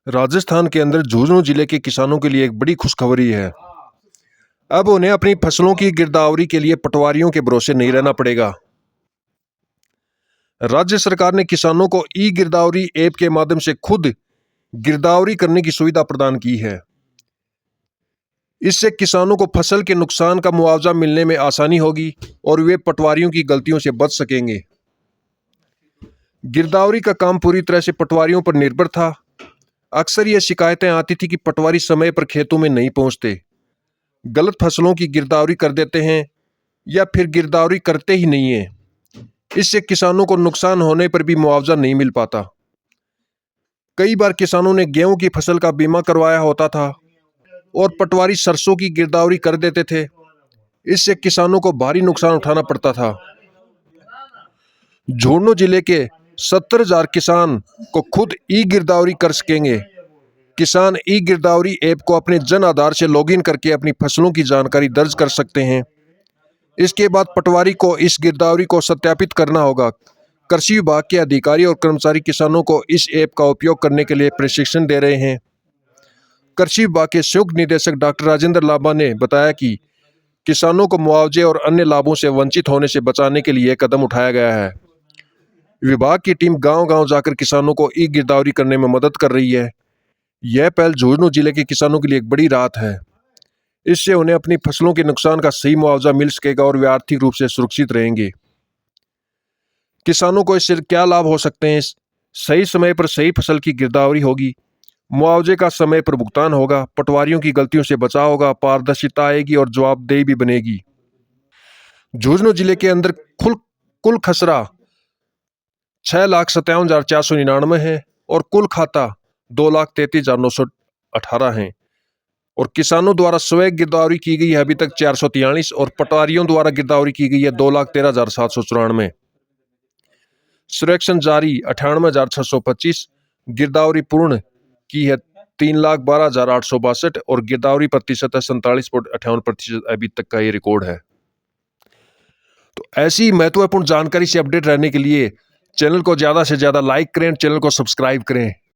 राजस्थान के अंदर झुंझुनू जिले के किसानों के लिए एक बड़ी खुशखबरी है। अब उन्हें अपनी फसलों की गिरदावरी के लिए पटवारियों के भरोसे नहीं रहना पड़ेगा। राज्य सरकार ने किसानों को ई गिरदावरी ऐप के माध्यम से खुद गिरदावरी करने की सुविधा प्रदान की है। इससे किसानों को फसल के नुकसान का मुआवजा मिलने में आसानी होगी और वे पटवारियों की गलतियों से बच सकेंगे। गिरदावरी का काम पूरी तरह से पटवारियों पर निर्भर था। अक्सर ये शिकायतें आती थी कि पटवारी समय पर खेतों में नहीं पहुंचते, गलत फसलों की गिरदावरी कर देते हैं या फिर गिरदावरी करते ही नहीं है। इससे किसानों को नुकसान होने पर भी मुआवजा नहीं मिल पाता। कई बार किसानों ने गेहूं की फसल का बीमा करवाया होता था और पटवारी सरसों की गिरदावरी कर देते थे। इससे किसानों को भारी नुकसान उठाना पड़ता था। झुंझुनू जिले के 70,000 किसान को खुद ई गिरदावरी कर सकेंगे। किसान ई गिरदावरी ऐप को अपने जन आधार से लॉगिन करके अपनी फसलों की जानकारी दर्ज कर सकते हैं। इसके बाद पटवारी को इस गिरदावरी को सत्यापित करना होगा। कृषि विभाग के अधिकारी और कर्मचारी किसानों को इस ऐप का उपयोग करने के लिए प्रशिक्षण दे रहे हैं। कृषि विभाग के संयुक्त निदेशक डॉक्टर राजेंद्र लांबा ने बताया कि किसानों को मुआवजे और अन्य लाभों से वंचित होने से बचाने के लिए कदम उठाया गया है। विभाग की टीम गांव-गांव जाकर किसानों को ई गिरदावरी करने में मदद कर रही है। यह पहल झुंझुनू जिले के किसानों के लिए एक बड़ी राहत है। इससे उन्हें अपनी फसलों के नुकसान का सही मुआवजा मिल सकेगा और वे आर्थिक रूप से सुरक्षित रहेंगे। किसानों को इससे क्या लाभ हो सकते हैं? सही समय पर सही फसल की गिरदावरी होगी, मुआवजे का समय पर भुगतान होगा, पटवारियों की गलतियों से बचाव होगा, पारदर्शिता आएगी और जवाबदेही भी बनेगी। झुंझुनू जिले के अंदर कुल खसरा 6,57,499 है और कुल खाता 2,33,918 हैं और किसानों द्वारा स्वयं गिरदावरी की गई है अभी तक 443 और पटवारियों द्वारा गिरदावरी की गई है 2,13,794। सर्वेक्षण जारी 98,625, गिरदावरी पूर्ण की है 3,12,862 और गिरदावरी प्रतिशत है 47.58% अभी तक का ये रिकॉर्ड है। तो ऐसी महत्वपूर्ण जानकारी से अपडेट रहने के लिए चैनल को ज्यादा से ज्यादा लाइक करें, चैनल को सब्सक्राइब करें।